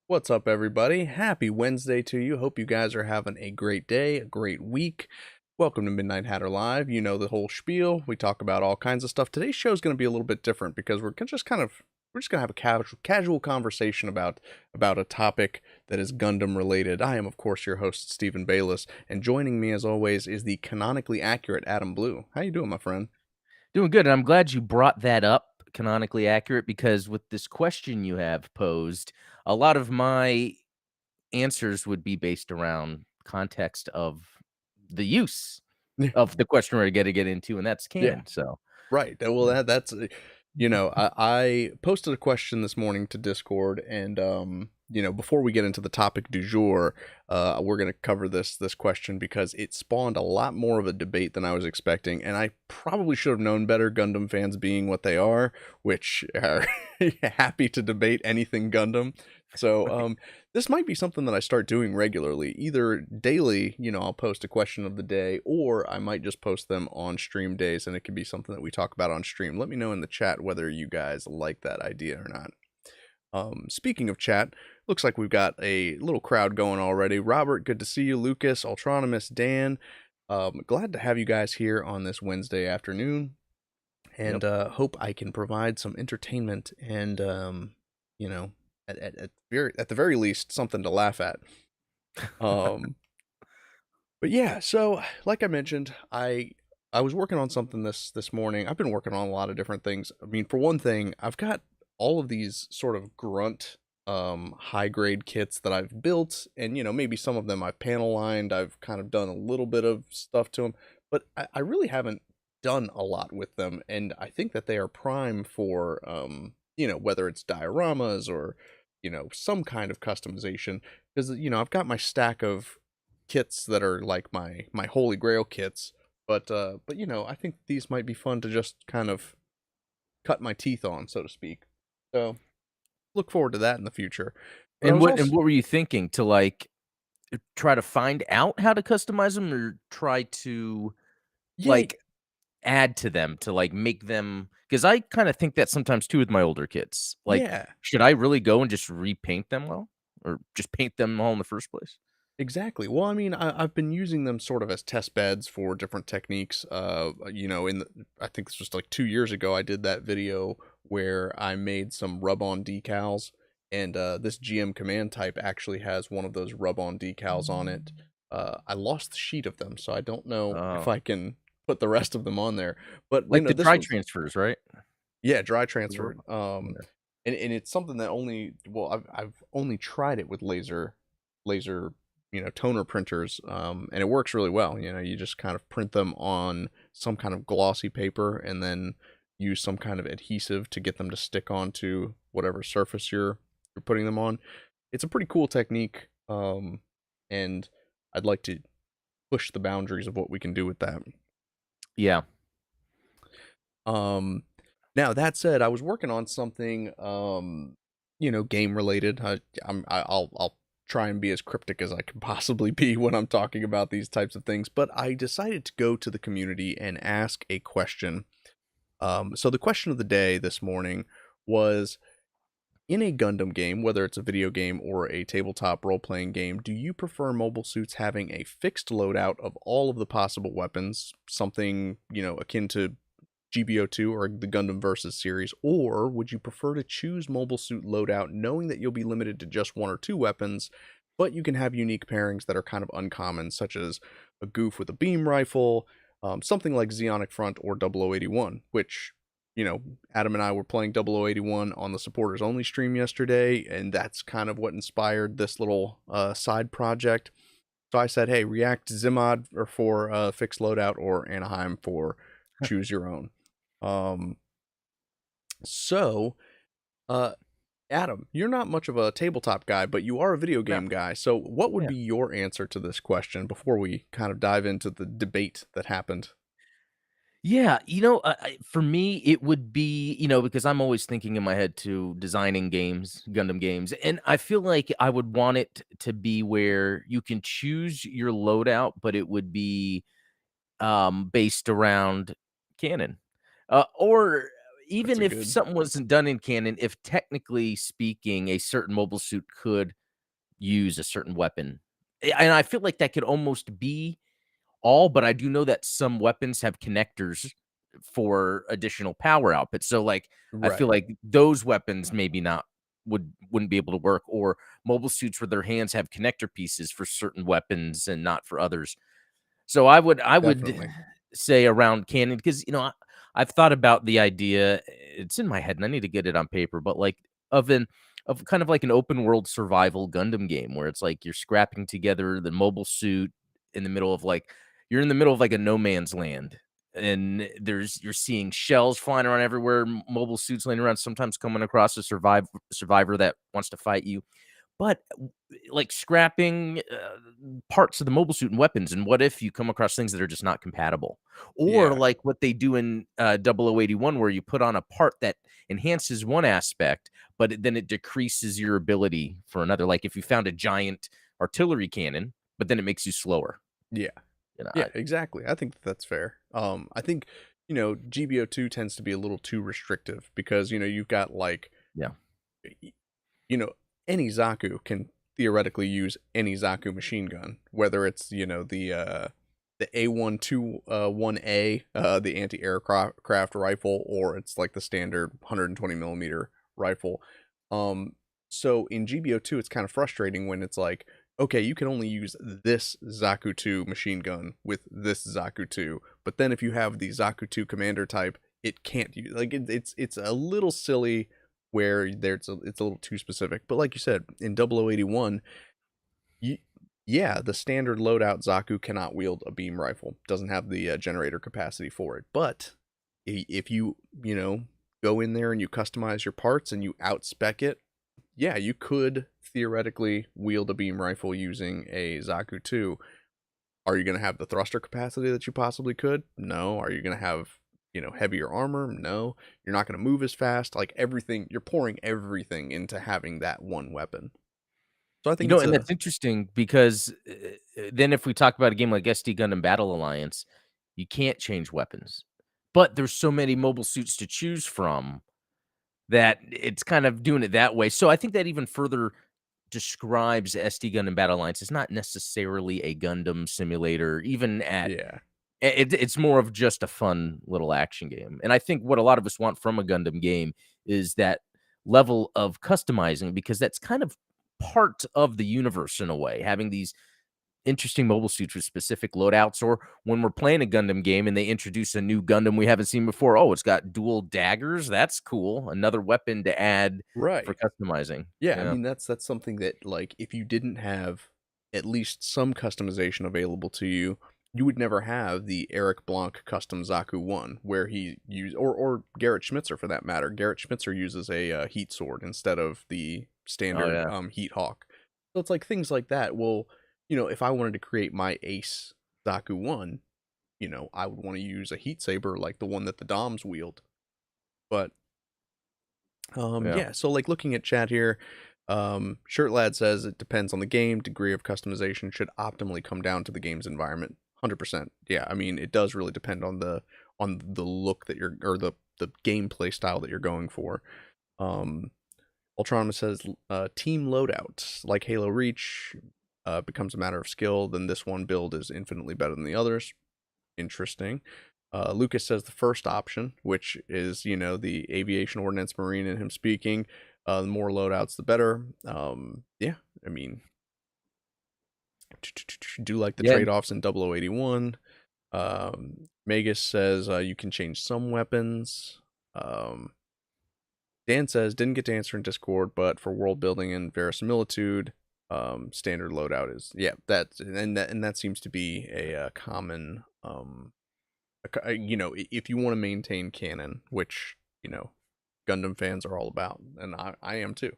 What's up, everybody? Happy Wednesday to you. Hope you guys are having a great day, a great week. Welcome to Midnight Hatter Live. You know the whole spiel. We talk about all kinds of stuff. Today's show is going to be a little bit different because we're just going to have a casual conversation about a topic that is Gundam related. I am, of course, your host Stephen Bayless, and joining me as always is the canonically accurate Adam Blue. How you doing, my friend? Doing good, and I'm glad you brought that up, canonically accurate, because with this question you have posed, a lot of my answers would be based around context of the use of the question we're gonna get into, and that's Yeah. canon, so Right. Well, yeah. that's I posted a question this morning to Discord, and before we get into the topic du jour, we're gonna cover this question because it spawned a lot more of a debate than I was expecting, and I probably should have known better. Gundam fans being what they are, which are happy to debate anything Gundam. So this might be something that I start doing regularly, either daily, I'll post a question of the day, or I might just post them on stream days, and it could be something that we talk about on stream. Let me know in the chat whether you guys like that idea or not. Speaking of chat, looks like we've got a little crowd going already. Robert, good to see you. Lucas, Ultronymous, Dan, glad to have you guys here on this Wednesday afternoon, Yep. and hope I can provide some entertainment and you know, at the very least, something to laugh at. Um, but yeah, so like I mentioned, I was working on something this morning. I've been working on a lot of different things. I mean, for one thing, I've got all of these sort of grunt high grade kits that I've built, and maybe some of them I've panel lined. I've kind of done a little bit of stuff to them, but I really haven't done a lot with them, and I think that they are prime for whether it's dioramas or some kind of customization, because I've got my stack of kits that are like my holy grail kits, but I think these might be fun to just kind of cut my teeth on, so to speak. So look forward to that in the future. But I And was what also, and what were you thinking? To, like, try to find out how to customize them, or try to, yeah, like, add to them to, like, make them? Because I kinda think that sometimes too with my older kids. Like, yeah, should I really go and just repaint them well? Or just paint them all in the first place? exactly. Well, I mean, I've been using them sort of as test beds for different techniques. I think this was like 2 years ago. I did that video where I made some rub-on decals, and this GM command type actually has one of those rub-on decals on it. I lost the sheet of them, so I don't know if Oh, I can put the rest of them on there. But like the this dry was, transfers, right? yeah, dry Or transferred. yeah. And it's something that I've only tried it with laser toner printers, and it works really well. You just kind of print them on some kind of glossy paper and then use some kind of adhesive to get them to stick onto whatever surface you're putting them on. It's a pretty cool technique, and I'd like to push the boundaries of what we can do with that. Yeah. Um, Now that said, I was working on something, game related. I'll try and be as cryptic as I can possibly be when I'm talking about these types of things. But I decided to go to the community and ask a question. So the question of the day this morning was: in a Gundam game, whether it's a video game or a tabletop role playing game, do you prefer mobile suits having a fixed loadout of all of the possible weapons, something akin to GBO2 or the Gundam Versus series, or would you prefer to choose mobile suit loadout knowing that you'll be limited to just one or two weapons, but you can have unique pairings that are kind of uncommon, such as a goof with a beam rifle, something like Zeonic Front or 0081, which, Adam and I were playing 0081 on the supporters only stream yesterday, and that's kind of what inspired this little side project. So I said, hey, React Zimod or for fixed loadout, or Anaheim for choose your own. Um, so, uh, Adam, you're not much of a tabletop guy, but you are a video No. game guy. So, what would Yeah. be your answer to this question before we kind of dive into the debate that happened? Yeah, for me, it would be, because I'm always thinking in my head to designing games, Gundam games, and I feel like I would want it to be where you can choose your loadout, but it would be, based around canon. Or That's even a if good something wasn't done in canon, if technically speaking, a certain mobile suit could use a certain weapon, and I feel like that could almost be all, but I do know that some weapons have connectors for additional power output. So, like, I feel right. like those weapons maybe not wouldn't be able to work, or mobile suits where their hands have connector pieces for certain weapons and not for others. So I would Definitely. say around canon because I've thought about the idea. It's in my head, and I need to get it on paper. But like of an of kind of like an open world survival Gundam game where it's like you're scrapping together the mobile suit in the middle of like you're in the middle of like a no man's land. And you're seeing shells flying around everywhere, mobile suits laying around, sometimes coming across a survivor that wants to fight you. But, like, scrapping, parts of the mobile suit and weapons, and what if you come across things that are just not compatible? Or Yeah. like what they do in, 0081 where you put on a part that enhances one aspect, but then it decreases your ability for another. Like, if you found a giant artillery cannon, but then it makes you slower, Yeah. you know, Yeah, exactly. I think that's fair. I think, GBO2 tends to be a little too restrictive because, you've got like, yeah. y- you know, any Zaku can theoretically use any Zaku machine gun, whether it's, the A121A, the anti-aircraft rifle, or it's like the standard 120 millimeter rifle. Um, so in GBO2, it's kind of frustrating when it's like, okay, you can only use this Zaku 2 machine gun with this Zaku 2, but then if you have the Zaku 2 commander type, it can't use like it's a little silly where it's a little too specific. But like you said, in 0081, you, yeah, the standard loadout Zaku cannot wield a beam rifle. Doesn't have the generator capacity for it. But if you go in there and you customize your parts and you outspec it, yeah, you could theoretically wield a beam rifle using a Zaku 2. Are you going to have the thruster capacity that you possibly could? No. Are you going to have, heavier armor? No. You're not going to move as fast. Like everything, you're pouring everything into having that one weapon. So I think it's And a that's interesting because, then if we talk about a game like SD Gundam Battle Alliance, you can't change weapons. But there's so many mobile suits to choose from that it's kind of doing it that way. So I think that even further describes SD Gundam Battle Alliance. It's not necessarily a Gundam simulator, even at yeah. it's more of just a fun little action game. And I think what a lot of us want from a Gundam game is that level of customizing because that's kind of part of the universe in a way, having these interesting mobile suits with specific loadouts, or when we're playing a Gundam game and they introduce a new Gundam we haven't seen before. Oh, it's got dual daggers. That's cool. Another weapon to add for Right. customizing. Yeah, I Yeah. mean that's something that like if you didn't have at least some customization available to you, you would never have the Eric Blanc custom Zaku 1 where he used or Garrett Schmitzer for that matter. Garrett Schmitzer uses a heat sword instead of the Oh standard yeah. heat hawk. So it's like things like that. Well, if I wanted to create my ace Zaku 1, I would want to use a heat saber like the one that the Doms wield. But Yeah. yeah, so like looking at chat here, Shirt Lad says it depends on the game. Degree of customization should optimally come down to the game's environment. 100%. Yeah, I mean it does really depend on the look that you're or the gameplay style that you're going for. Um, Ultronima says team loadout like Halo Reach becomes a matter of skill. Then this one build is infinitely better than the others. Interesting. Lucas says the first option, which is, the aviation ordnance marine and him speaking. The more loadouts, the better. Yeah, I mean, do like the Yeah. trade offs in 0081. Magus says you can change some weapons. Um, Dan says didn't get to answer in Discord, but for world building and verisimilitude, standard loadout is that seems to be a common if you want to maintain canon, which Gundam fans are all about, and I am too.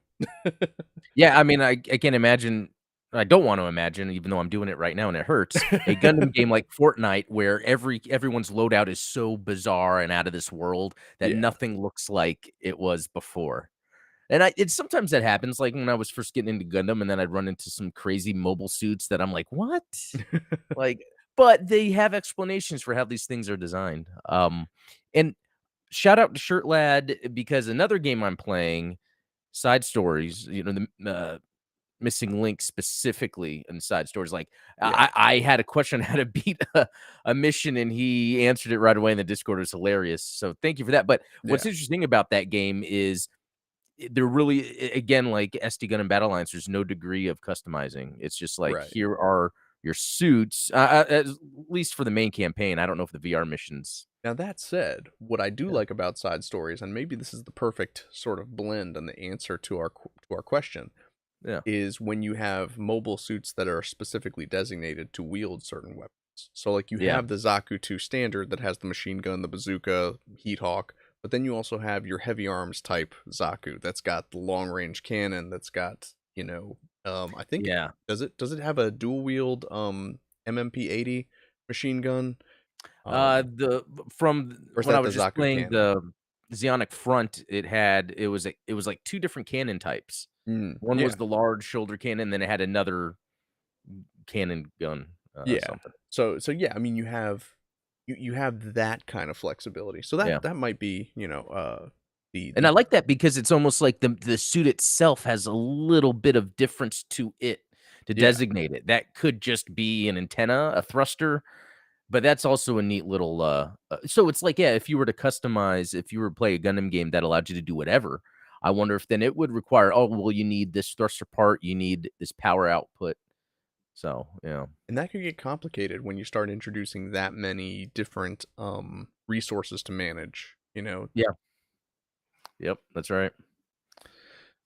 Yeah, I mean, I can't imagine I don't want to imagine, even though I'm doing it right now and it hurts, a Gundam game like Fortnite where everyone's loadout is so bizarre and out of this world that Yeah. nothing looks like it was before. And it's sometimes that happens, like when I was first getting into Gundam, and then I'd run into some crazy mobile suits that I'm like, "What?" Like, but they have explanations for how these things are designed. And shout out to Shirt Lad because another game I'm playing, Side Stories, the missing link specifically in Side Stories. Like Yeah, I had a question on how to beat a mission, and he answered it right away in the Discord. It was hilarious. So thank you for that. But what's yeah, interesting about that game is they're really again like SD Gun and Battle Lines. There's no degree of customizing. It's just like right. here are your suits, at least for the main campaign. I don't know if the VR missions. Now that said, what I do Yeah, like about side stories, and maybe this is the perfect sort of blend and the answer to our question, yeah, is when you have mobile suits that are specifically designated to wield certain weapons. So, like, you yeah, have the Zaku 2 standard that has the machine gun, the bazooka, heat hawk, but then you also have your heavy arms type Zaku that's got the long range cannon, that's got, I think, yeah. does it have a dual wield MMP-80 machine gun? The from Or is when I that was the just Zaku playing cannon? the Zionic Front, it was like 2 different cannon types. One was Yeah, the large shoulder cannon, then it had another cannon gun, yeah. something. So yeah, I mean, you have that kind of flexibility. So Yeah. that might be, And I the like that because it's almost like the suit itself has a little bit of difference to it to yeah. designate it. That could just be an antenna, a thruster, but that's also a neat little, so it's like, yeah, if you were to customize if you were to play a Gundam game that allowed you to do whatever, I wonder if then it would require, "Oh, well, you need this thruster part, you need this power output." So, yeah. And that could get complicated when you start introducing that many different resources to manage. Yeah. Yep, that's right.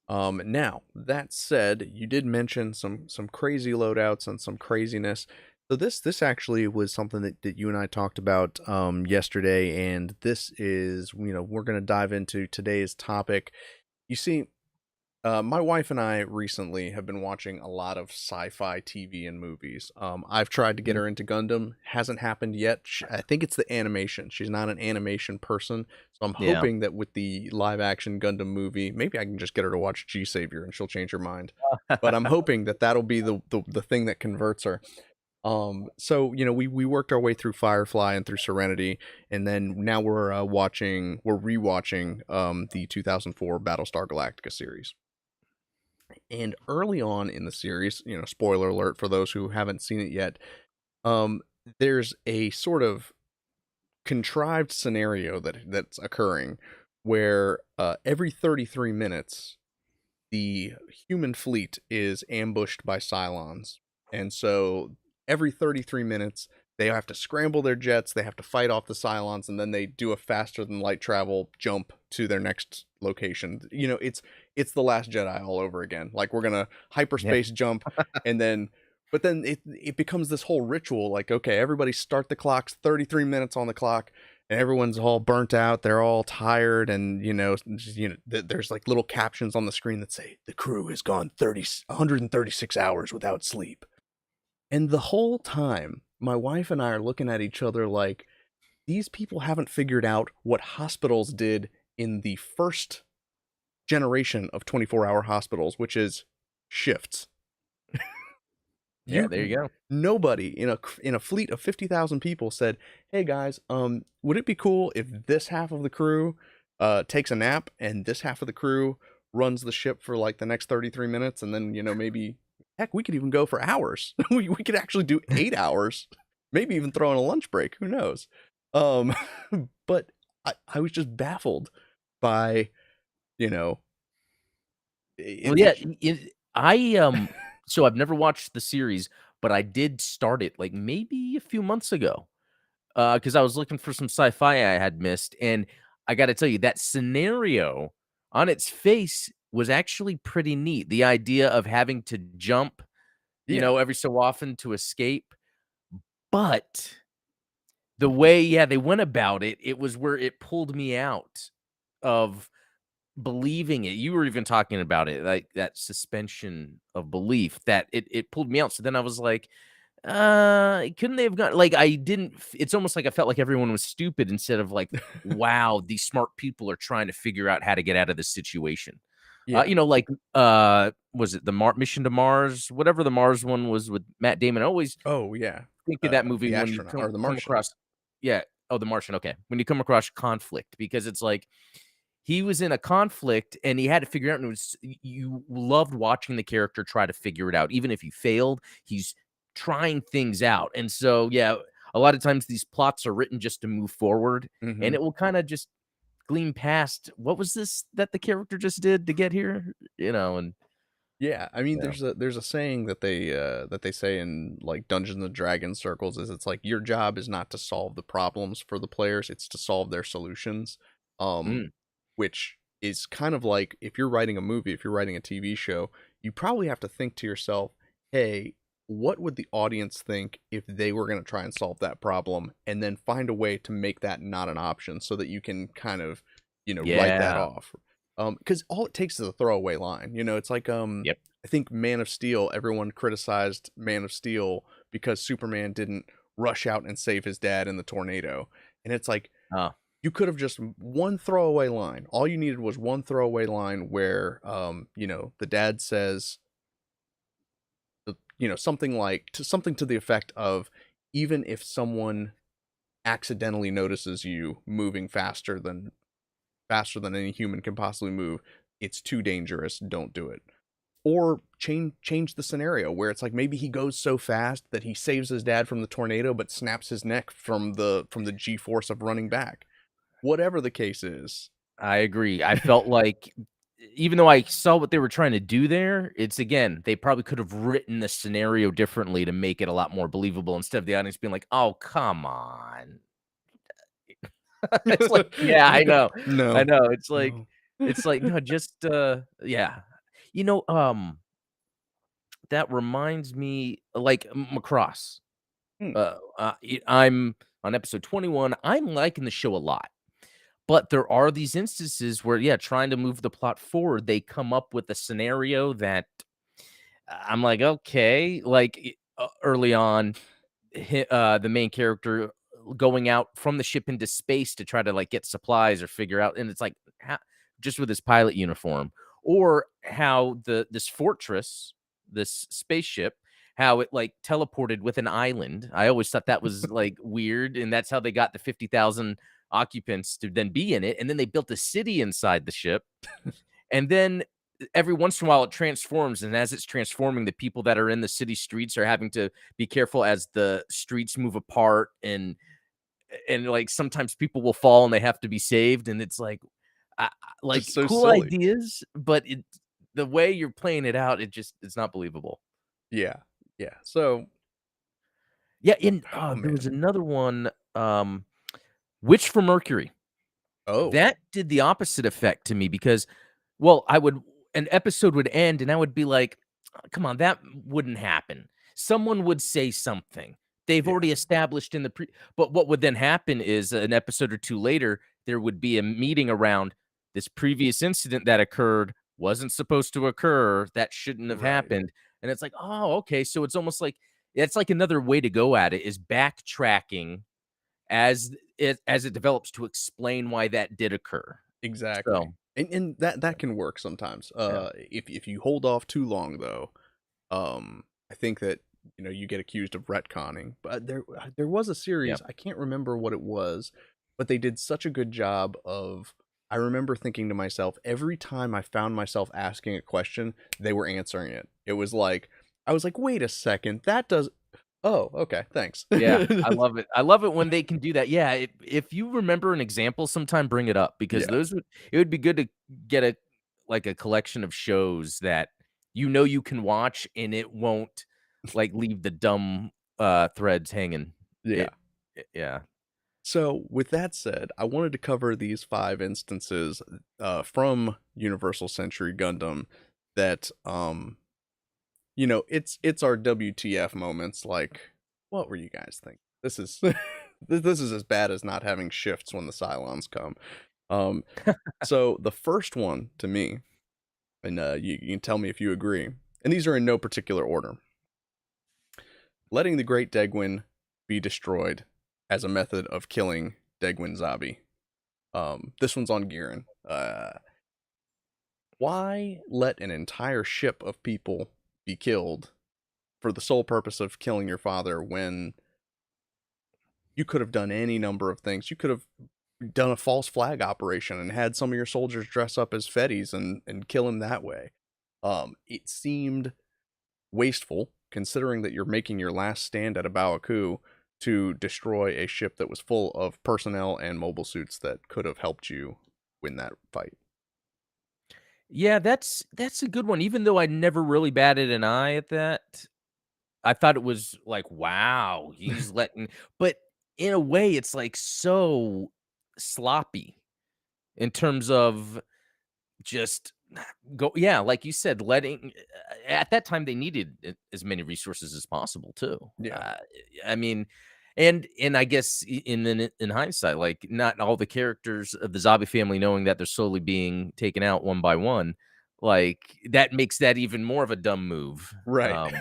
Now, that said, you did mention some crazy loadouts and some craziness. So this actually was something that you and I talked about yesterday, and this is, we're gonna dive into today's topic. You see, my wife and I recently have been watching a lot of sci-fi TV and movies. I've tried to get Mhm. her into Gundam, hasn't happened yet. I think it's the animation. She's not an animation person, so I'm Yeah. hoping that with the live-action Gundam movie, maybe I can just get her to watch G Savior and she'll change her mind. But I'm hoping that that'll be the thing that converts her. So we worked our way through Firefly and through Serenity, and then now we're rewatching the 2004 Battlestar Galactica series. And early on in the series, spoiler alert for those who haven't seen it yet, um, there's a sort of contrived scenario that's occurring where every 33 minutes the human fleet is ambushed by Cylons. And so every 33 minutes, they have to scramble their jets, they have to fight off the Cylons, and then they do a faster than light travel jump to their next location. It's the Last Jedi all over again. Like, we're gonna Yeah. hyperspace jump, and then but then it becomes this whole ritual. Like, okay, everybody start the clocks, 33 minutes on the clock, and everyone's all burnt out, they're all tired, and there's like little captions on the screen that say the crew has gone 136 hours without sleep. And the whole time my wife and I are looking at each other like, these people haven't figured out what hospitals did in the first generation of 24-hour hospitals, which is shifts. Yeah, You there you go. Nobody in a fleet of 50,000 people said, "Hey guys, would it be cool if this half of the crew takes a nap and this half of the crew runs the ship for like the next 33 minutes, and then maybe heck, we could even go for hours. we could actually do 8 hours. Maybe even throw in a lunch break, who knows?" Um but I was just baffled by, you know, Well, it, yeah, it so I've never watched the series, but I did start it, like, maybe a few months ago, because I was looking for some sci-fi I had missed, and I gotta tell you, that scenario on its face was actually pretty neat. The idea of having to jump, yeah. every so often to escape, but the way, yeah, they went about it, it was where it pulled me out of believing it. You were even talking about it, like that suspension of belief that it pulled me out. So then I was like, couldn't they have gone like I didn't it's almost like I felt like everyone was stupid instead of like, wow, these smart people are trying to figure out how to get out of this situation. Yeah. Like was it the Mission to Mars, whatever the Mars one was with Matt Damon. I always Oh, yeah. think of that movie The when you astronaut or the come Martian. across, yeah. Oh, The Martian, okay. When you come across conflict, because it's like he was in a conflict and he had to figure out, and it was you loved watching the character try to figure it out. Even if he failed, he's trying things out. And so, yeah, a lot of times these plots are written just to move forward, and Mhm. it will kind of just gleam past what was this that the character just did to get here, and Yeah, I mean, yeah. there's a saying that they say in like Dungeons and Dragons circles is it's like your job is not to solve the problems for the players, it's to solve their solutions. Um, Mm, which is kind of like if you're writing a movie, if you're writing a TV show, you probably have to think to yourself, hey, what would the audience think if they were going to try and solve that problem, and then find a way to make that not an option so that you can kind of, write that yeah. off. Because all it takes is a throwaway line. It's like Yep. I think Man of Steel, everyone criticized Man of Steel because Superman didn't rush out and save his dad in the tornado. And it's like Oh, you could have just one throwaway line. All you needed was one throwaway line where the dad says something like something to the effect of, even if someone accidentally notices you moving faster than any human can possibly move, it's too dangerous, don't do it. Or change the scenario where it's like maybe he goes so fast that he saves his dad from the tornado but snaps his neck from the g-force of running back. Whatever the case is. I agree. I felt like even though I saw what they were trying to do there, it's again, they probably could have written the scenario differently to make it a lot more believable instead of the audience being like, "Oh, come on." It's like, yeah, I know. I No. know. No. No, just yeah. You know, that reminds me like Macross. Hmm. I'm on episode 21. I'm liking the show a lot. But there are these instances where, yeah, trying to move the plot forward, they come up with a scenario that I'm like, okay, like early on, the main character going out from the ship into space to try to like get supplies or figure out, and it's like just with his pilot uniform, or how this fortress, this spaceship, how it like teleported with an island. I always thought that was like weird, and that's how they got the 50,000 occupants to then be in it, and then they built a city inside the ship, and then every once in a while it transforms, and as it's transforming, the people that are in the city streets are having to be careful as the streets move apart, and like sometimes people will fall and they have to be saved, and it's like Just like so cool silly. ideas, but the way you're playing it out, it's not believable. Yeah. Yeah. So, Yeah, and oh there was man. another one, Witch from Mercury. Oh, That did the opposite effect to me because, well, I would an episode would end and I would be like, come on, that wouldn't happen. Someone would say something. They've yeah. already established in the but what would then happen is an episode or two later, there would be a meeting around this previous incident that occurred wasn't supposed to occur. That shouldn't have Right. happened. And it's like, oh, okay. So it's almost like it's like another way to go at it is backtracking as it develops to explain why that did occur. Exactly. So, And that can work sometimes. yeah, If you hold off too long though, I think that you get accused of retconning. But there was a yeah. series, I can't remember what it was, but they did such a good job of, I remember thinking to myself every time I found myself asking a question, they were answering it. It was like I was like, "Wait a second, that does Oh, okay, thanks." Yeah, I love it. I love it when they can do that. Yeah, if you remember an example sometime, bring it up because Yeah. those would it would be good to get a collection of shows that you can watch and it won't, like, leave the dumb, threads hanging. Yeah. Yeah. So, with that said, I wanted to cover these 5 instances from Universal Century Gundam that it's our WTF moments, like, what were you guys thinking? This is this is as bad as not having shifts when the Cylons come. Um so the first one to me, and you can tell me if you agree, and these are in no particular order. Letting the Great Degwin be destroyed as a method of killing Degwin Zabi. This one's on Giran. Why let an entire ship of people be killed for the sole purpose of killing your father when You could have done any number of things. You could have done a false flag operation and had some of your soldiers dress up as Fetties and kill him that way. It seemed wasteful, considering that you're making your last stand at a Baoku to destroy a ship that was full of personnel and mobile suits that could have helped you win that fight. Yeah, that's a good one. Even though I never really batted an eye at that, I thought it was like, wow, he's letting but in a way, it's like so sloppy in terms of just go yeah, like you said, letting at that time, they needed as many resources as possible too. Yeah. I mean, and I guess in hindsight, like, not all the characters of the zombie family knowing that they're slowly being taken out one by one, like, that makes that even more of a dumb move. Right.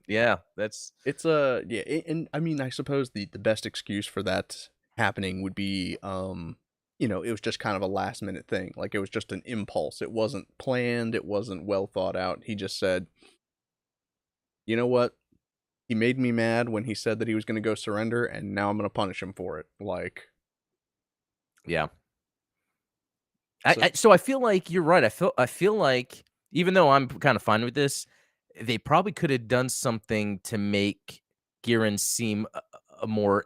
Yeah, that's It's yeah, and I mean, I suppose the best excuse for that happening would be, it was just kind of a last minute thing. Like it was just an impulse. It wasn't planned. It wasn't well thought out. He just said, "You know what? He made me mad when he said that he was going to go surrender, and now I'm going to punish him for it." Like, yeah. so So I feel like you're right. I feel like even though I'm kind of fine with this, they probably could have done something to make Giran seem a more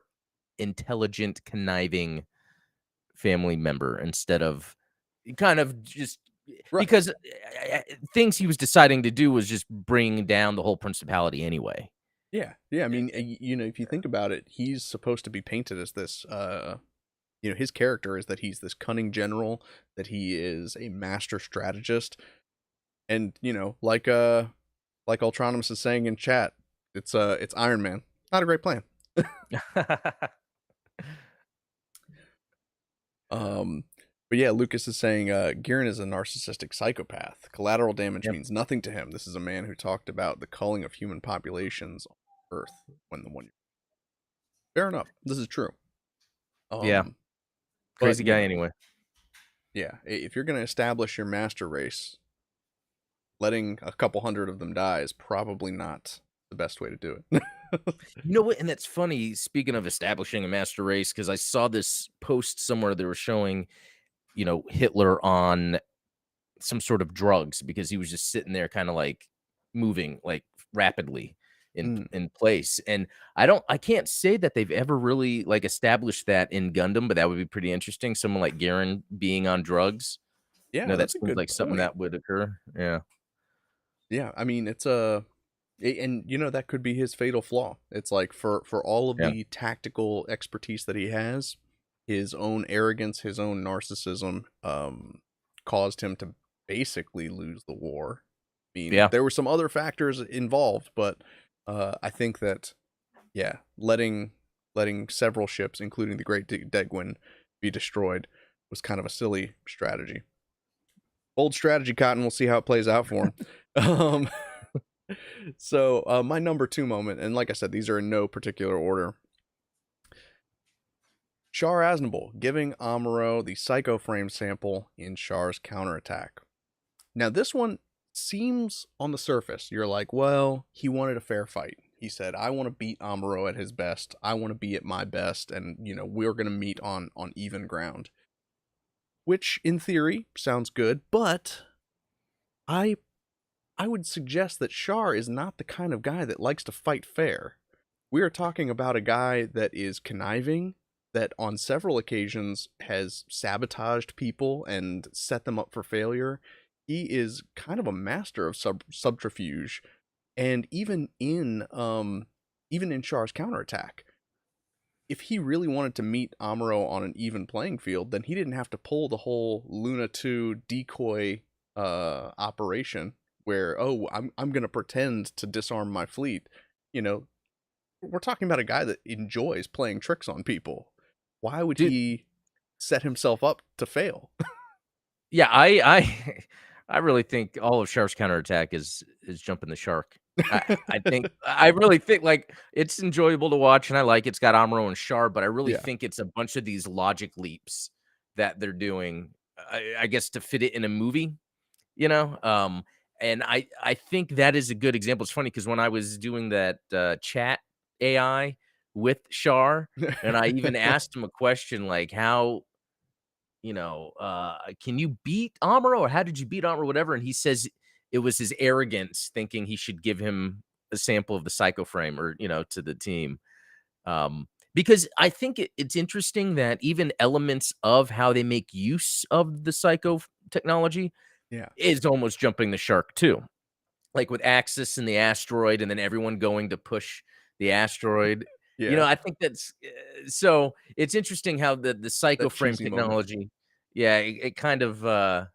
intelligent, conniving family member instead of kind of just right, because things he was deciding to do was just bring down the whole principality anyway. yeah, yeah. I mean, if you think about it, he's supposed to be painted as this. His character is that he's this cunning general, that he is a master strategist, and like Ultronimus is saying in chat, it's Iron Man. Not a great plan. Um, but yeah, Lucas is saying Garen is a narcissistic psychopath. Collateral damage Yep. means nothing to him. This is a man who talked about the culling of human populations on Earth when the one. Fair enough. This is true. Yeah. Um, but Crazy guy anyway. yeah, if you're gonna establish your master race, letting a couple hundred of them die is probably not the best way to do it. You know what? And that's funny. Speaking of establishing a master race, because I saw this post somewhere they were showing, Hitler on some sort of drugs because he was just sitting there, kind of like moving like rapidly in Mm, in place. And I can't say that they've ever really like established that in Gundam, but that would be pretty interesting. Someone like Garen being on drugs. yeah, That that's a seems good like something point. that would occur. Yeah. Yeah, I mean, and that could be his fatal flaw. It's like for all of Yeah. the tactical expertise that he has, his own arrogance, his own narcissism, caused him to basically lose the war. I mean, Yeah. there were some other factors involved, but I think that yeah, letting several ships, including the Great Degwin, be destroyed was kind of a silly strategy. Bold strategy, Cotton. We'll see how it plays out for him. Um, so my number two moment, and like I said, these are in no particular order. Char Aznable giving Amuro the Psycho Frame sample in Char's counterattack. Now this one seems on the surface, you're like, well, he wanted a fair fight. He said, I want to beat Amuro at his best. I want to be at my best, and we're gonna meet on even ground. Which in theory sounds good, but I I would suggest that Char is not the kind of guy that likes to fight fair. We are talking about a guy that is conniving, that on several occasions has sabotaged people and set them up for failure. He is kind of a master of subterfuge, and even in Char's counterattack, if he really wanted to meet Amuro on an even playing field, then he didn't have to pull the whole Luna 2 decoy operation where, oh, I'm going to pretend to disarm my fleet. You know, we're talking about a guy that enjoys playing tricks on people. Why would Dude, he set himself up to fail? yeah, I I really think all of Shark's counterattack is jumping the shark. I really think, like, it's enjoyable to watch, and I like it's got Amuro and Char, but I really Yeah. think it's a bunch of these logic leaps that they're doing, I guess to fit it in a movie, you know? And I think that is a good example. It's funny because when I was doing that, chat AI with Char, and I even asked him a question like, "How, can you beat Amuro, or how did you beat Amuro?" Whatever, and he says it was his arrogance thinking he should give him a sample of the Psycho Frame or, to the team. Because I think it's interesting that even elements of how they make use of the technology Yeah. is almost jumping the shark too. Like with Axis and the asteroid, and then everyone going to push the asteroid. Yeah. I think that's so it's interesting how the Psycho That Frame cheesy moment. technology, yeah, it kind of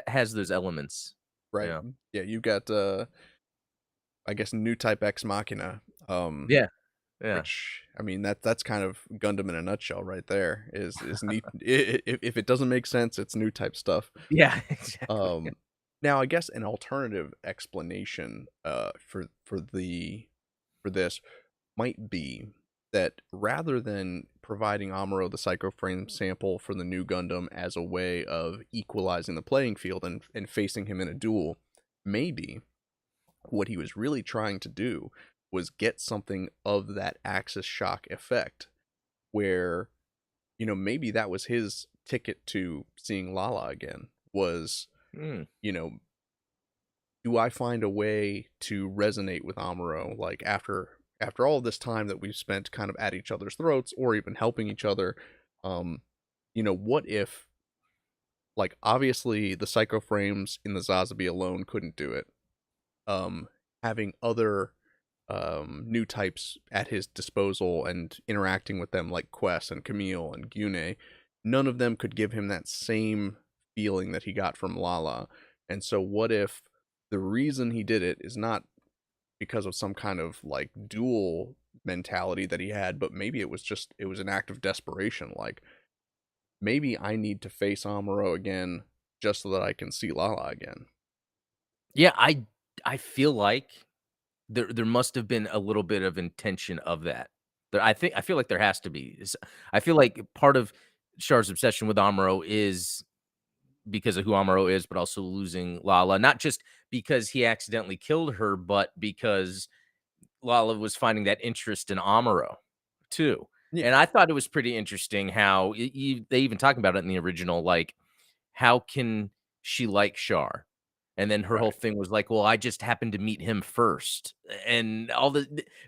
has those elements. Right. Yeah, Yeah, you've got, I guess, new type Ex Machina, yeah, yeah, which, I mean, that's kind of Gundam in a nutshell right there, is neat. If it doesn't make sense, it's new type stuff. yeah, exactly. Um, Now I guess an alternative explanation, for this might be that rather than providing Amuro the Psycho Frame sample for the new Gundam as a way of equalizing the playing field and facing him in a duel, maybe what he was really trying to do was get something of that Axis shock effect, where, maybe that was his ticket to seeing Lala again, was, Mm, you know, do I find a way to resonate with Amuro, like, after all this time that we've spent kind of at each other's throats or even helping each other, um, what if, like, obviously the Psycho Frames in the Zazabi alone couldn't do it. um, Having other new types at his disposal and interacting with them like Quest and Camille and Gune, none of them could give him that same feeling that he got from Lala. And so what if the reason he did it is not because of some kind of like dual mentality that he had, but maybe it was an act of desperation, like maybe I need to face Amuro again just so that I can see Lala again. yeah. I feel like there must have been a little bit of intention of that. I feel like there has to be. I feel like part of Char's obsession with Amuro is because of who Amuro is, but also losing Lala. Not just because he accidentally killed her, but because Lala was finding that interest in Amuro too. Yeah. And I thought it was pretty interesting how they even talk about it in the original, like how can she like Char? And then her whole Right. thing was like, well, I just happened to meet him first, and all Yeah.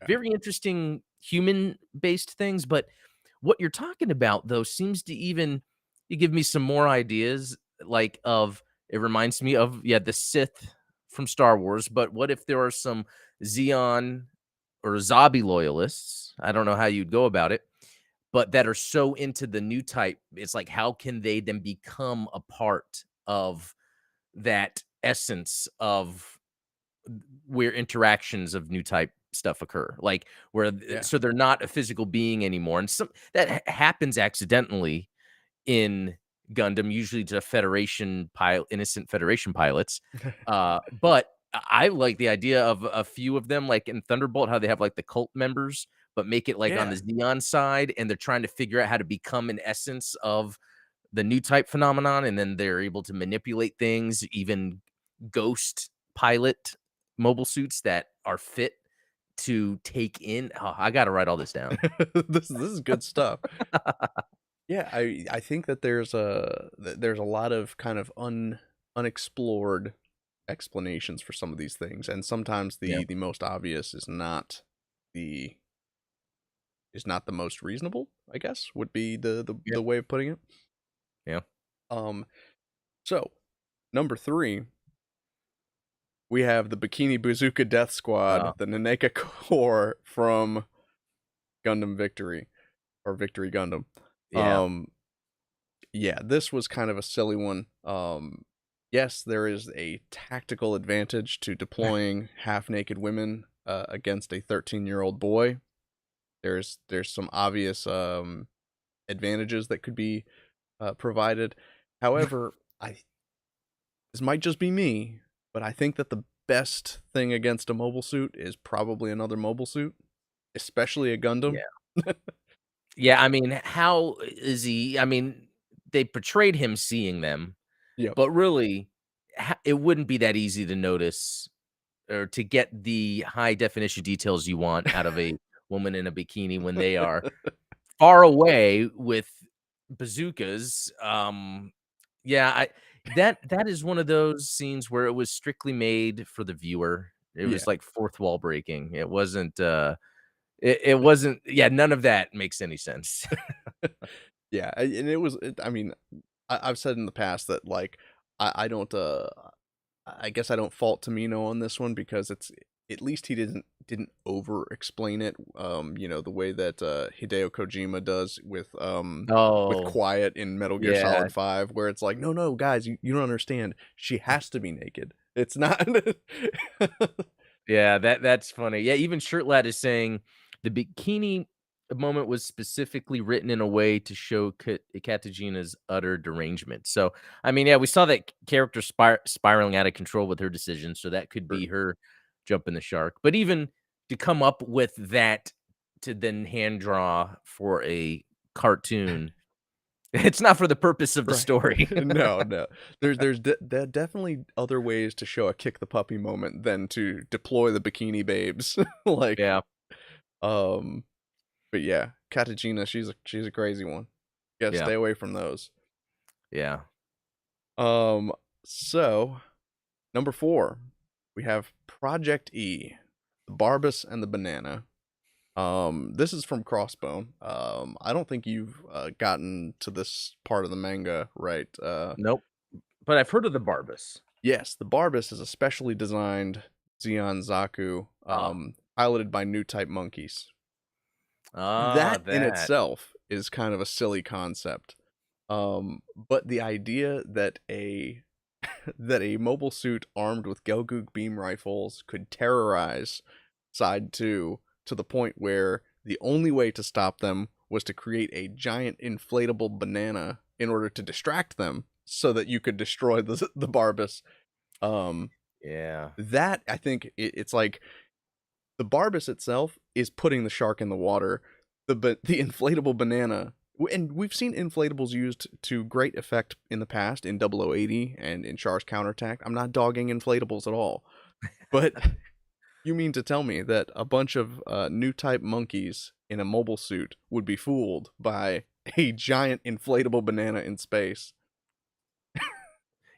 very interesting human based things. But what you're talking about though seems to even you give me some more ideas. Like of it reminds me of the Sith from Star Wars. But what if there are some Xeon or Zabi loyalists? I don't know how you'd go about it, but that are so into the new type, it's like, how can they then become a part of that essence of where interactions of new type stuff occur? Like, where Yeah. so they're not a physical being anymore, and some that happens accidentally in Gundam, usually to innocent Federation pilots. But I like the idea of a few of them, like in Thunderbolt, how they have like the cult members, but make it like on the Yeah. Xeon side, and they're trying to figure out how to become an essence of the new type phenomenon, and then they're able to manipulate things, even ghost pilot mobile suits that are fit to take in. Oh, I got to write all this down. This is good stuff. Yeah, I think that there's a lot of kind of unexplored explanations for some of these things, and sometimes Yeah. the most obvious the is not the most reasonable, I guess, would be Yeah. the way of putting it. Yeah. Um, so number three, we have the Bikini Bazooka Death Uh, Squad, the Naneka Corps from Gundam Victory or Victory Gundam. yeah. Um, yeah, this was kind of a silly one. Yes, there is a tactical advantage to deploying half-naked women against a 13-year-old boy. There's some obvious advantages that could be provided. However, I this might just be me, but I think that the best thing against a mobile suit is probably another mobile suit, especially a Gundam. Yeah. Yeah, I mean, how is he I mean, they portrayed him seeing them, Yep. but really, it wouldn't be that easy to notice or to get the high definition details you want out of a woman in a bikini when they are far away with bazookas. Yeah, I that is one of those scenes where it was strictly made for the viewer. It Yeah. was like fourth wall breaking. It wasn't, it wasn't yeah, none of that makes any sense. Yeah, and I mean, I've said in the past that, like, I don't, I guess I don't fault Tomino on this one because it's at least he didn't over explain it, the way that, Hideo Kojima does with Oh, Quiet in Metal Gear yeah. Solid 5, where it's like, "No, no, guys, you don't understand. She has to be naked. It's not." Yeah, that's funny. Yeah, even Shirtlad is saying the bikini moment was specifically written in a way to show Katagina's utter derangement. So, I mean, yeah, we saw that character spiraling out of control with her decisions, so that could be True. her jumping the shark. But even to come up with that to then hand draw for a cartoon, it's not for the purpose of the Right. story. No, no. There definitely other ways to show a kick the puppy moment than to deploy the bikini babes. Like, Yeah, um, but yeah, Katagina, she's a crazy one. You gotta yeah, stay away from those. yeah. Um, so number 4, we have Project E, the Barbus and the Banana. This is from Crossbone. I don't think you've gotten to this part of the manga, right? Nope. But I've heard of the Barbus. Yes, the Barbus is a specially designed Zeon Zaku, Oh. piloted by new type monkeys. Ah, That in that. itself is kind of a silly concept. But the idea that a that a mobile suit armed with Gelgoog beam rifles could terrorize Side 2 to the point where the only way to stop them was to create a giant inflatable banana in order to distract them so that you could destroy the Barbus. Um, Yeah. that I think it's like the Barbus itself is putting the shark in the water. The inflatable banana, and we've seen inflatables used to great effect in the past in 0080 and in Char's Counterattack. I'm not dogging inflatables at all, but you mean to tell me that a bunch of new type monkeys in a mobile suit would be fooled by a giant inflatable banana in space?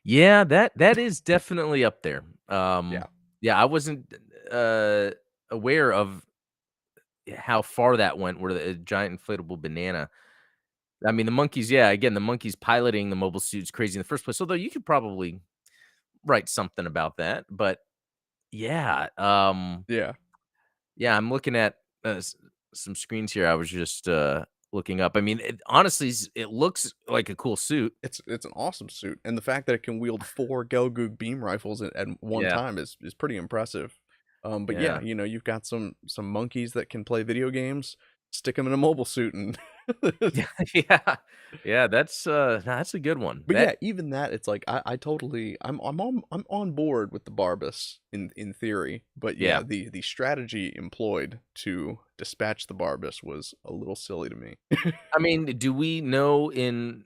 Yeah, that is definitely up there. Yeah. Yeah, I wasn't, uh, aware of how far that went where the giant inflatable banana. I mean, the monkeys yeah, again, the monkeys piloting the mobile suit's crazy in the first place, although you could probably write something about that, but yeah, Yeah. yeah, I'm looking at, some screens here I was just, looking up. I mean, it honestly it looks like a cool suit. It's an awesome suit, and the fact that it can wield 4 Gelgoog beam rifles at one Yeah, time is pretty impressive. But yeah, yeah. you've got some monkeys that can play video games, stick them in a mobile suit, and Yeah, yeah. Yeah, that's a good one. but That yeah, even that, it's like I totally I'm on board with the Barbus in theory, but yeah. yeah, the strategy employed to dispatch the Barbus was a little silly to me. I mean, do we know in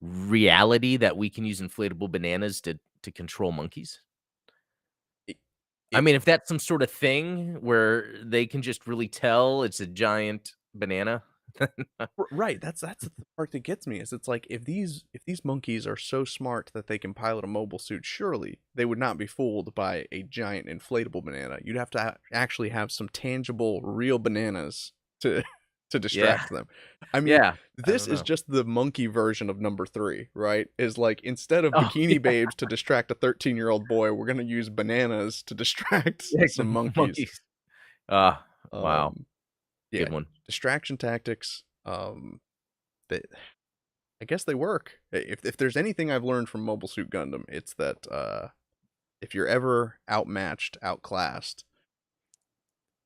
reality that we can use inflatable bananas to control monkeys? It, I it mean, if that's some sort of thing where they can just really tell it's a giant banana, Right, that's the part that gets me is it's like if these monkeys are so smart that they can pilot a mobile suit, surely they would not be fooled by a giant inflatable banana. You'd have to actually have some tangible, real bananas to to yeah, distract them. I mean, yeah. I this don't is know. just the monkey version of number 3, right? Is like instead of Oh, bikini yeah, babes to distract a 13-year-old boy, we're gonna use bananas to distract like the some monkeys. monkeys. Ah, wow, Um, yeah, good one. distraction tactics. They I guess they work. If there's anything I've learned from Mobile Suit Gundam, it's that if you're ever outmatched, outclassed,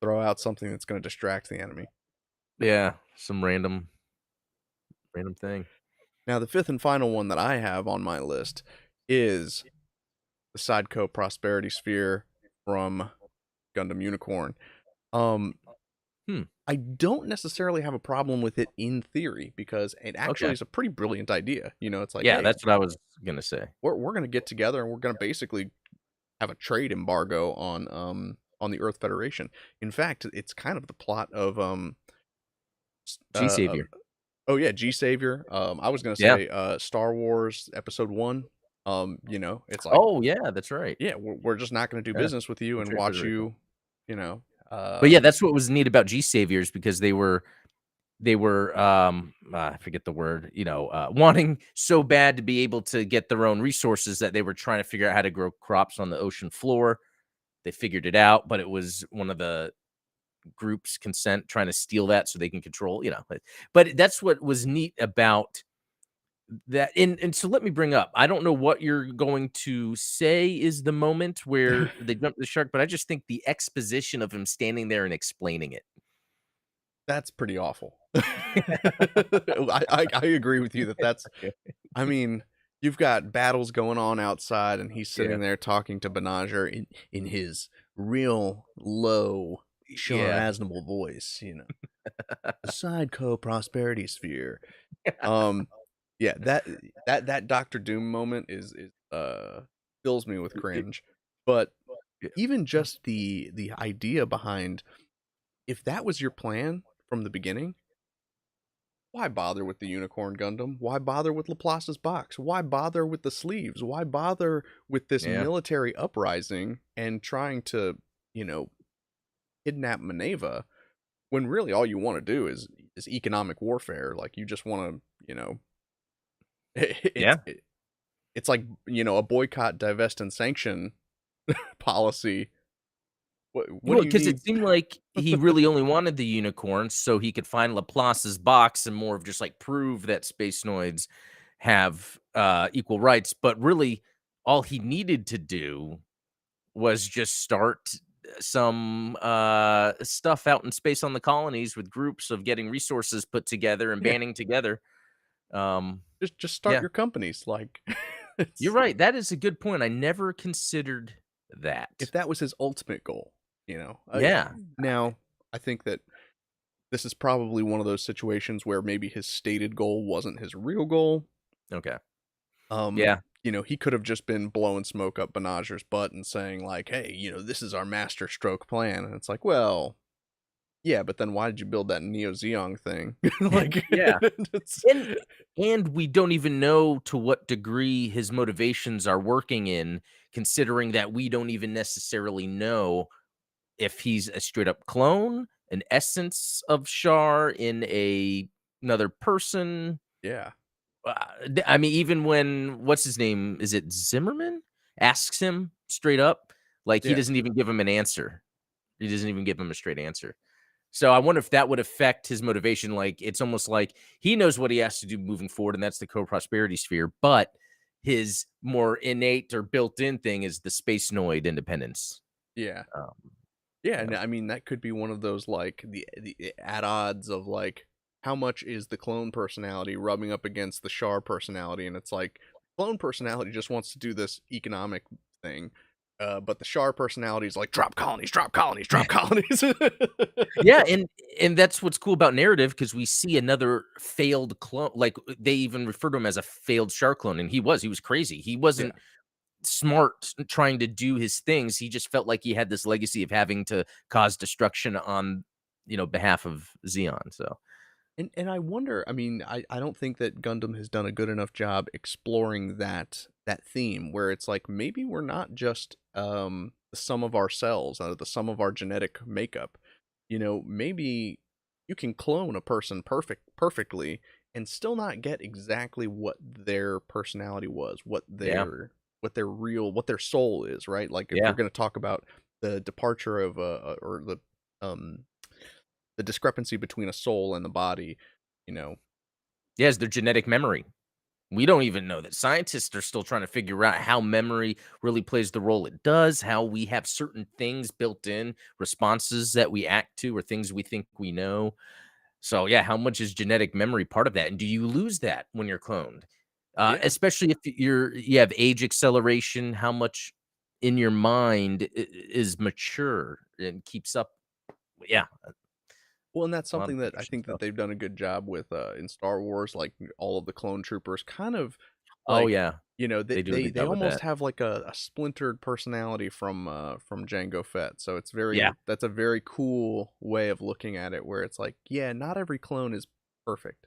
throw out something that's going to distract the enemy. Yeah, some random thing. Now, the fifth and final one that I have on my list is the Sideco Prosperity Sphere from Gundam Unicorn. Um, Hmm, I don't necessarily have a problem with it in theory because it actually okay. is a pretty brilliant idea. It's like, Yeah, hey, that's what I was gonna say. we're going to get together and we're going to basically have a trade embargo on on the Earth Federation. In fact, it's kind of the plot of s- G uh, uh Savior. oh yeah, G Savior. I was gonna Yeah. say Star Wars Episode 1. It's like, Oh, yeah, that's right. yeah, we're just not gonna do Yeah, business with you that's and right, watch very cool. you, you know, But yeah, uh that's what was neat about G Saviors because I forget the word, wanting so bad to be able to get their own resources that they were trying to figure out how to grow crops on the ocean floor. They figured it out, but it was one of the group's consent trying to steal that so they can control, but that's what was neat about that. And so let me bring up, I don't know what you're going to say is the moment where they jump the shark, but I just think the exposition of him standing there and explaining it. that's pretty awful. I agree with you that that's I mean, you've got battles going on outside, and he's Yeah. sitting there talking to Benager in his real low Yeah. Aznable voice, the Sideco Prosperity Sphere. Um, yeah, that Doctor Doom moment is fills me with Yeah. cringe. But Yeah. even just the idea behind, if that was your plan from the beginning, why bother with the Unicorn Gundam? Why bother with Laplace's box? Why bother with the sleeves? Why bother with this Yeah. military uprising and trying to, you know, kidnap Maneva when really all you want to do is economic warfare? Like, you just want to, it's Yeah. it's like, a boycott, divest, and sanction policy. What Well, do you because it need? seemed like he really only wanted the unicorns so he could find Laplace's box and more of just, like, prove that Space Noids have, equal rights, but really, all he needed to do was just start some, stuff out in space on the colonies with groups of getting resources put together and Yeah, banding together. Um, just start yeah, your companies. Like, you're it's right, that is a good point, I never considered if that. that was his ultimate goal, you know. Yeah. Now, I think that this is probably one of those situations where maybe his stated goal wasn't his real goal. Okay. Um, Yeah. he could have just been blowing smoke up Benager's butt and saying like, "Hey, this is our master stroke plan." And it's like, well, yeah, but then why did you build that Neo Zeong thing? Like, Yeah. it's And and we don't even know to what degree his motivations are working in, considering that we don't even necessarily know if he's a straight up clone, an essence of Shar in another person. yeah, I mean, even when what's his name? Is it Zimmerman? Asks him straight up, like he yeah. doesn't even give him an answer. He doesn't even give him a straight answer. So I wonder if that would affect his motivation. Like it's almost like he knows what he has to do moving forward, and that's the co-prosperity sphere. But his more innate or built-in thing is the space noid independence. Yeah. Um, Yeah, yeah, and I mean that could be one of those like the at odds of like how much is the clone personality rubbing up against the Char personality, and it's like clone personality just wants to do this economic thing, but the Char personality is like drop colonies, drop colonies, drop colonies. yeah, and that's what's cool about narrative because we see another failed clone. Like they even refer to him as a failed Char clone, and he was crazy. He Yeah, wasn't smart trying to do his things. He just felt like he had this legacy of having to cause destruction on behalf of Xeon. So and I wonder. I mean, I don't think that Gundam has done a good enough job exploring that theme where it's like maybe we're not just the sum of our cells, the sum of our genetic makeup. Maybe you can clone a person perfectly and still not get exactly what their personality was, yeah, what their soul is, right? Like if we're yeah. going to talk about the departure of or um the discrepancy between a soul and the body, you know. Yeah, it's their genetic memory. We don't even know that. Scientists are still trying to figure out how memory really plays the role it does, how we have certain things built in, responses that we act to, or things we think we know. So, yeah, how much is genetic memory part of that? And do you lose that when you're cloned? Yeah. Especially if you have age acceleration, how much in your mind is mature and keeps up? Yeah, Well, and that's a lot of something that I interesting think that stuff. they've done a good job with in Star Wars, like all of the clone troopers kind of Oh, Like, yeah. they They do a they good they job with almost that. have like a splintered personality from Jango Fett. So it's Yeah. that's a very cool way of looking at it where it's like, yeah, not every clone is perfect.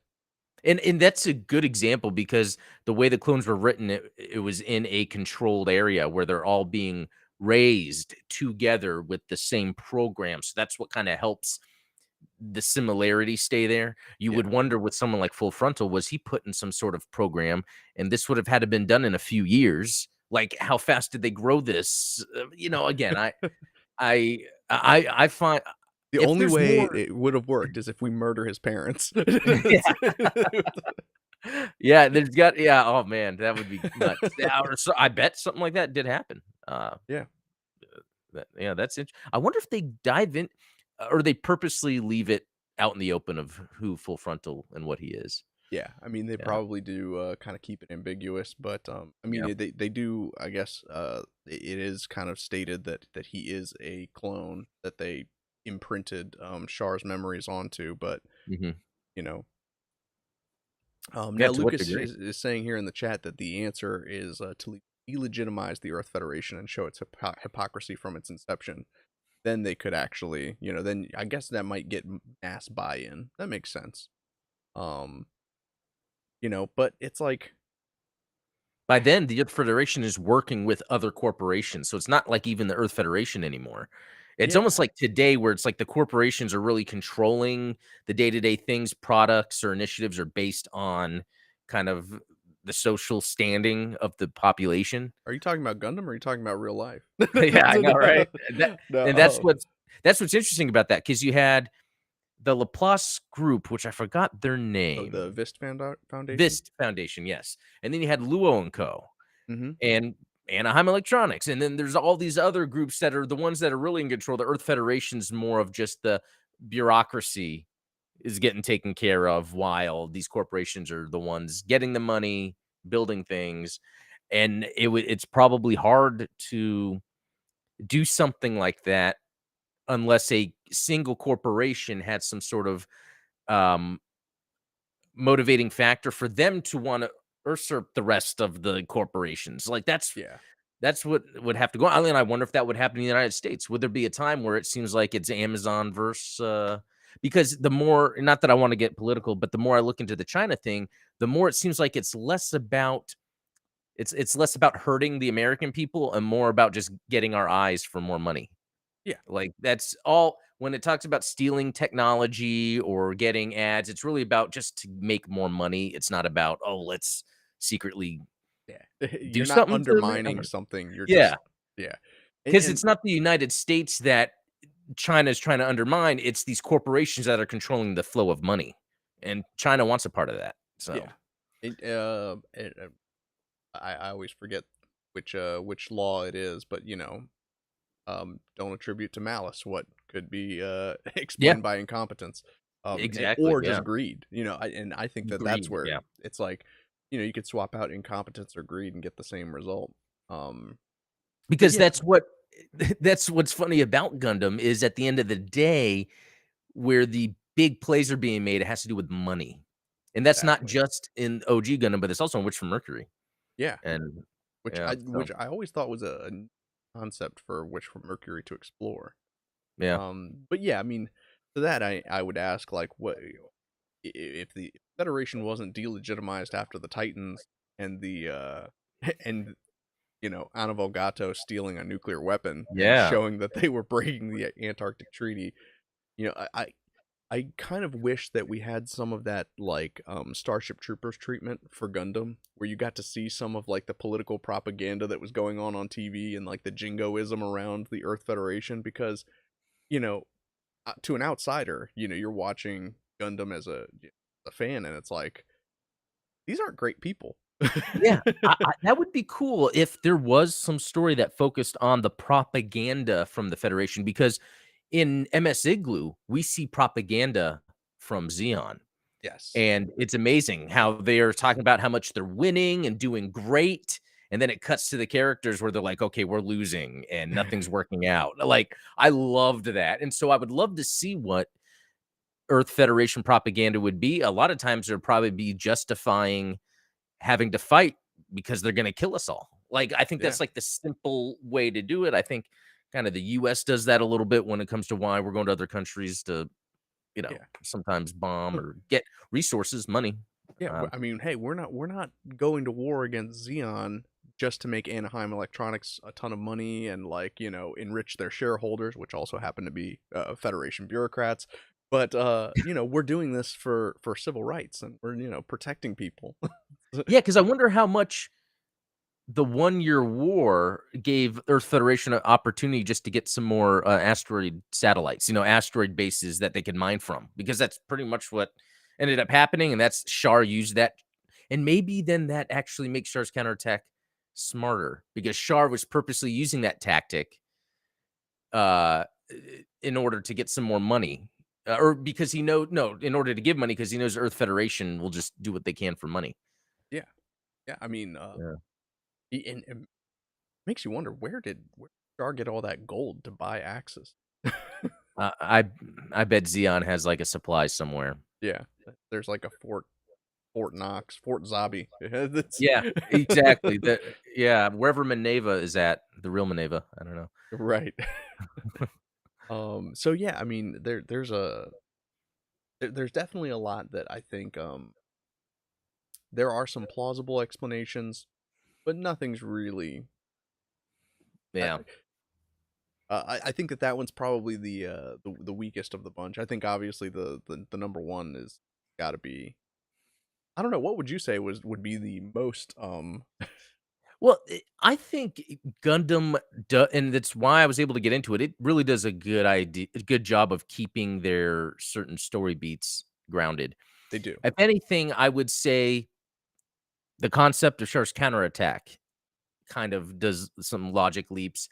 And that's a good example because the way the clones were written, it was in a controlled area where they're all being raised together with the same program. So that's what kinda helps the similarity stay there. You Yeah. would wonder with someone like Full Frontal, was he put in some sort of program, and this would have had to been done in a few years? Like, how fast did they grow this? Again, I find The if only there's way more. it would have worked is if we murder his parents. Yeah. Yeah, oh, man, that would be nuts. Yeah, or so I bet something like that did happen. Yeah. Yeah, that's I wonder if they dive in or they purposely leave it out in the open of who Full Frontal and what he is. Yeah, I mean, they Yeah, probably do, kinda keep it ambiguous, but, I mean, yeah, they do, I guess, it is kind of stated that he is a clone that they imprinted, Char's memories onto, but, mhm. you know, Yeah, now to what Lucas degree? is saying here in the chat that the answer is, to delegitimize the Earth Federation and show its hypocrisy from its inception. Then they could actually, then I guess that might get mass buy-in. That makes sense. Um, but it's like By then, the Earth Federation is working with other corporations, so it's not like even the Earth Federation anymore. It's yeah. almost like today where it's like the corporations are really controlling the day-to-day things, products or initiatives are based on kind of the social standing of the population. Are you talking about Gundam or are you talking about real life? Yeah, I know, right? No, And that's what's interesting about that because you had the Laplace group, which I forgot their oh, the name. Vist Foundation? Vist Foundation, yes. And then you had Luo and Co. Mhm. and Anaheim Electronics. And then there's all these other groups that are the ones that are really in control. The Earth Federation's more of just the bureaucracy is getting taken care of while these corporations are the ones getting the money, building things. And it's probably hard to do something like that unless a single corporation had some sort of um, motivating factor for them to want to usurp the rest of the corporations. Like Yeah. that's what would have to go on. And I wonder if that would happen in the United States. Would there be a time where it seems like it's Amazon versus because the more, not that I want to get political, but the more I look into the China thing, the more it seems like it's less about hurting the American people and more about just getting our eyes for more money. Yeah. Like, that's all when it talks about stealing technology or getting ads, it's really about just to make more money. It's not about, "Oh, let's secretly Yeah. do You're not something to undermining America." something, you're Yeah, just yeah. because And it's not the United States that China is trying to undermine, it's these corporations that are controlling the flow of money, and China wants a part of that, so yeah. I always forget which law it is, but, don't attribute to malice what could be, yeah, explained by incompetence, exactly, or yeah. just greed, I think that that's Greed, where yeah. it's like, you could swap out incompetence or greed and get the same result, um, but Because yeah. that's what's funny about Gundam is at the end of the day, where the big plays are being made, it has to do with money. And that's not Exactly. just in OG Gundam, but it's also in Witch from Mercury. Yeah, And which yeah, I so which I always thought was a concept for Witch from Mercury to explore, yeah. but yeah, I mean, to that I would ask, like, what if the Federation wasn't delegitimized after the Titans and the, and, Anna Volgato stealing a nuclear weapon and Yeah. showing that they were breaking the Antarctic Treaty, I kind of wish that we had some of that, like, Starship Troopers treatment for Gundam, where you got to see some of, like, the political propaganda that was going on TV and, like, the jingoism around the Earth Federation because, you know, to an outsider, you're watching Gundam as a fan, and it's like, these aren't great people. Yeah, I that would be cool if there was some story that focused on the propaganda from the Federation, because in MS Igloo, we see propaganda from Xeon. Yes. And it's amazing how they are talking about how much they're winning and doing great, and then it cuts to the characters where they're like, "Okay, we're losing and nothing's working out." Like, I loved that, and so I would love to see what Earth Federation propaganda would be. A lot of times, there'd probably be justifying having to fight because they're gonna kill us all. Like, I think Yeah. that's, like, the simple way to do it. I think kinda the US does that a little bit when it comes to why we're going to other countries to, Yeah. sometimes bomb Huh. or get resources, money. Yeah, Um, I mean, hey, we're not going to war against Xeon just to make Anaheim Electronics a ton of money and, like, enrich their shareholders, which also happen to be Federation bureaucrats. But we're doing this for civil rights, and we're protecting people. yeah, because I wonder how much the one-year war gave Earth Federation an opportunity just to get some more, asteroid satellites, asteroid bases that they could mine from, because that's pretty much what ended up happening, and that's Shar used that, and maybe then that actually makes Shar's counterattack smarter, because Shar was purposely using that tactic, uh, in order to get some more money, or because he know no, in order to give money, because he knows Earth Federation will just do what they can for money. Yeah, yeah. I mean, Yeah. and it makes you wonder where did Star get all that gold to buy Axis? Uh, I I bet Xeon has, like, a supply somewhere. Yeah, there's like a Fort Knox, Fort Zabi. Yeah, that's Yeah, exactly, yeah, wherever Maneva is at, the real Maneva, I don't know. right. So yeah, I mean, there's definitely a lot that I think there are some plausible explanations, but nothing's really. I, Yeah. I think that one's probably the weakest of the bunch. I think obviously the number one is got to be. I don't know. What would you say would be the most Well, I think Gundam do and that's why I was able to get into it. It really does a good job of keeping their certain story beats grounded. they do? If anything, I would say the concept of Char's counterattack kind of does some logic leaps.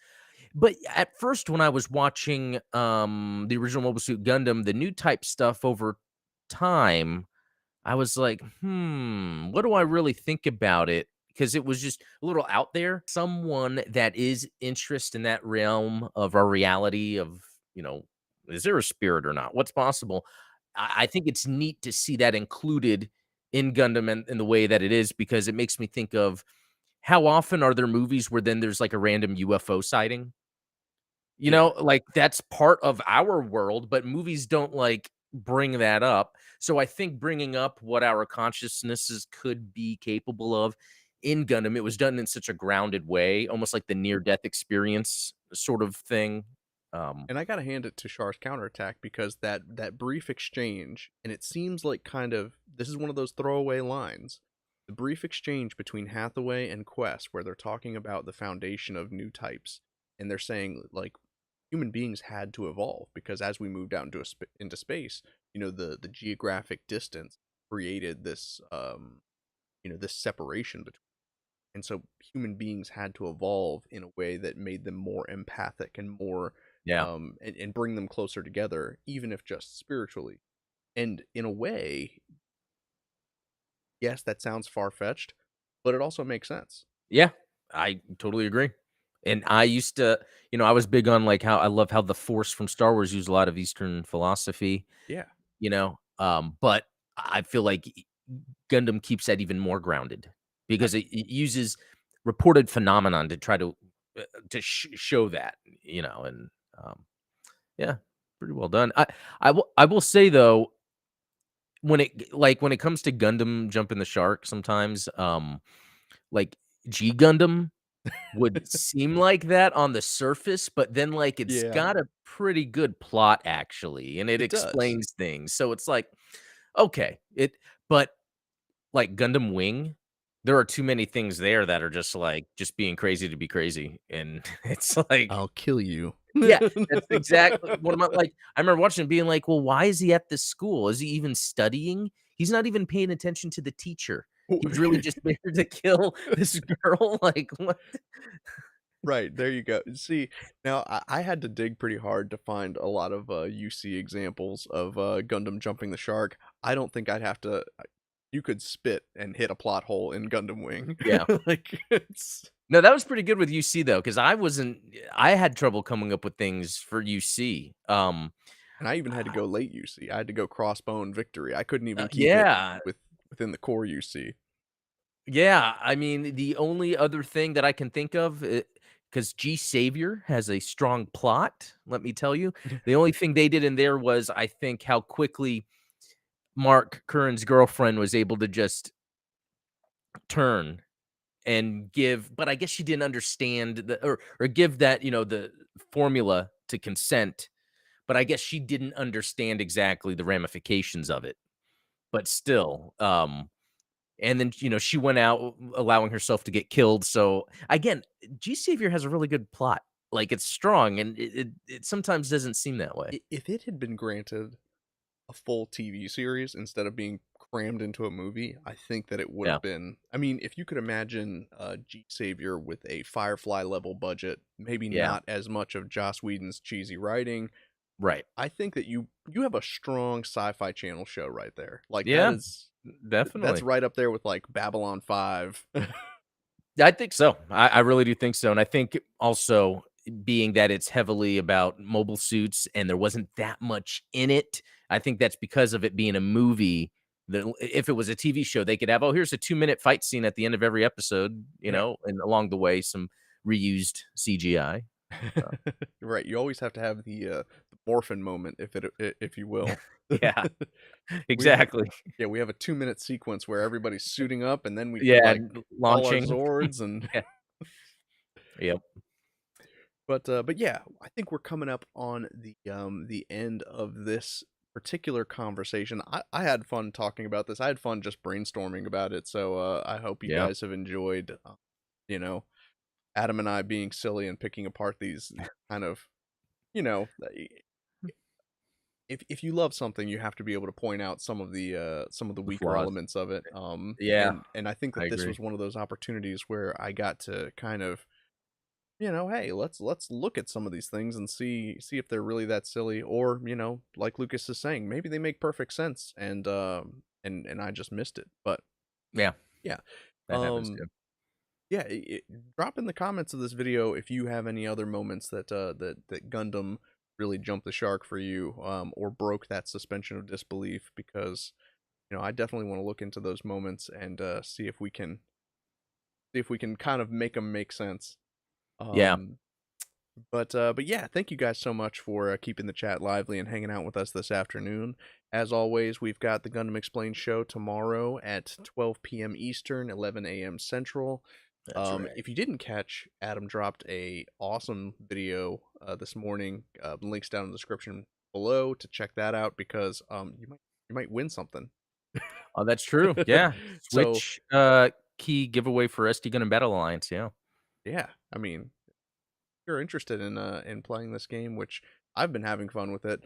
But at first, when I was watching, the original Mobile Suit Gundam, the new type stuff over time, I was like, what do I really think about it? Because it was just a little out there. Someone that is interest in that realm of our reality of, you know, is there a spirit or not? What's possible? I think it's neat to see that included in Gundam and in the way that it is, because it makes me think of how often are there movies where then there's like a random UFO sighting? Yeah, Like, that's part of our world, but movies don't, like, bring that up. So I think bringing up what our consciousnesses could be capable of in Gundam, it was done in such a grounded way, almost like the near-death experience sort of thing. Um, and I gotta hand it to Char's counterattack because that brief exchange, and it seems like kind of this is one of those throwaway lines. The brief exchange between Hathaway and Quest, where they're talking about the foundation of new types, and they're saying like human beings had to evolve because as we moved out into space, the geographic distance created this separation between. And so human beings had to evolve in a way that made them more empathic and more yeah. and bring them closer together, even if just spiritually. And in a way, yes, that sounds far fetched, but it also makes sense. Yeah, I totally agree. And I used to I was big on, like, how I love how the Force from Star Wars used a lot of Eastern philosophy, Yeah. but I feel like Gundam keeps that even more grounded I, because it uses reported phenomenon to try to show that, and um, yeah, pretty well done. I will say though, when it comes to Gundam jumping the shark, sometimes like G Gundam would seem like that on the surface, but then, like, it's yeah, got a pretty good plot actually, and it it does. explains things. So it's like, okay, but like Gundam Wing, there are too many things there that are just like just being crazy to be crazy. And it's like, I'll kill you. yeah, that's exactly what am I like. I remember watching it being like, well, why is he at this school? Is he even studying? He's not even paying attention to the teacher. He's really just there to kill this girl. Like, what? Right, there you go. See, now I had to dig pretty hard to find a lot of UC examples of Gundam jumping the shark. I don't think I'd have to. You could spit and hit a plot hole in Gundam Wing. Yeah. Like it's. No, that was pretty good with UC though, because I had trouble coming up with things for UC. And I even had to go late UC. I had to go crossbone victory. I couldn't even keep it Yeah. within the core UC. Yeah, I mean, the only other thing that I can think of, because G Savior has a strong plot, let me tell you. The only thing they did in there was, I think, how quickly Mark Curran's girlfriend was able to just turn and give, but I guess she didn't understand the, or give that, the formula to consent, but I guess she didn't understand exactly the ramifications of it. But still, and then, she went out allowing herself to get killed. So again, G Savior has a really good plot. Like, it's strong, and it sometimes doesn't seem that way. If it had been granted a full TV series instead of being crammed into a movie, I think that it would Yeah. have been. I mean, if you could imagine G Savior with a Firefly level budget, maybe Yeah. not as much of Joss Whedon's cheesy writing, Right. I think that you have a strong Sci-Fi Channel show right there. Like Yeah. that's Definitely. right up there with like Babylon 5. Yeah, I think so. I really do think so, and I think also being that it's heavily about mobile suits and there wasn't that much in it, I think that's because of it being a movie. That if it was a TV show, they could have, "Oh, here's a 2-minute fight scene at the end of every episode," Yeah. and along the way, some reused CGI. Uh, Right, you always have to have the morphin moment, if you will. yeah, We have exactly. Yeah, we have a 2-minute sequence where everybody's suiting up, and then we can, Yeah, like, and call our launching. Zords and Yeah. Yep. but yeah, I think we're coming up on the end of this particular conversation. I had fun talking about this. I had fun just brainstorming about it, so, I hope you Yeah. guys have enjoyed, you know, Adam and I being silly and picking apart these kind of, you know, if you love something, you have to be able to point out some of the The weaker flaws. elements of it. Yeah, And I think I that this agree. was one of those opportunities where I got to kind of, hey, let's look at some of these things and see if they're really that silly, or like Lucas is saying, maybe they make perfect sense, and I just missed it. But Yeah, yeah, that happens um, too. yeah, drop in the comments of this video if you have any other moments that Gundam really jumped the shark for you, or broke that suspension of disbelief, because I definitely want to look into those moments and see if we can kind of make them make sense. Yeah. Um, but yeah, thank you guys so much for keeping the chat lively and hanging out with us this afternoon. As always, we've got the Gundam Explained show tomorrow at 12 p.m. Eastern, 11 a.m. Central. That's right. If you didn't catch, Adam dropped a awesome video this morning. Links down in the description below to check that out, because you might win something. Oh, that's true. Yeah. So Switch, key giveaway for SD Gun and Battle Alliance, yeah. yeah, I mean, you're interested in playing this game, which I've been having fun with it.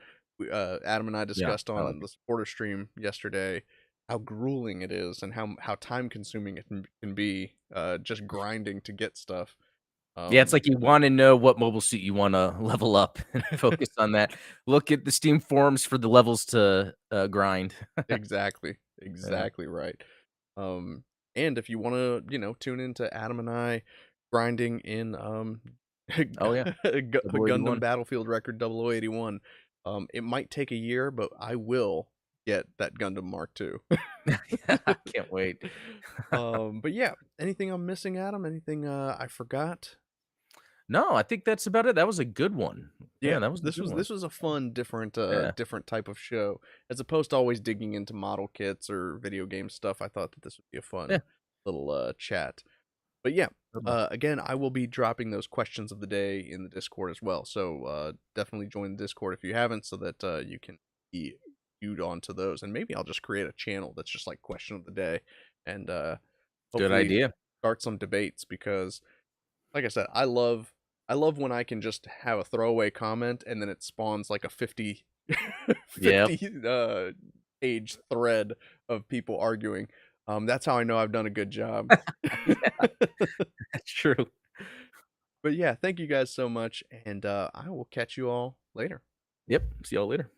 Adam and I Yeah, discussed I like on it. the supporter stream yesterday how grueling it is and how time consuming it can be, just grinding to get stuff. Yeah, it's Um, like you wanna know what mobile suit you wanna level up and focus on that. Look at the Steam forums for the levels to, grind. exactly, Yeah. exactly right. Um, and if you want to, tune into Adam and I grinding in Oh, yeah. Gundam 0081. Battlefield Record 0081, it might take a year, but I will get that Gundam Mark II. Yeah, I can't wait. But yeah, anything I'm missing, Adam? Anything I forgot? No, I think that's about it. That was a good one. Yeah, Yeah, that was a this good was one. this was a fun, Yeah. different type of show, as opposed to always digging into model kits or video game stuff. I thought that this would be a fun Yeah. little chat. But yeah, Good one. again, I will be dropping those questions of the day in the Discord as well. So definitely join the Discord if you haven't, so that you can be queued onto those. And maybe I'll just create a channel that's just like question of the day, and Good hopefully idea. start some debates, because like I said, I love when I can just have a throwaway comment and then it spawns like a 50 Yep. 50 page thread of people arguing. That's how I know I've done a good job. Yeah, that's true. But yeah, thank you guys so much, and I will catch you all later. Yep. See y'all later.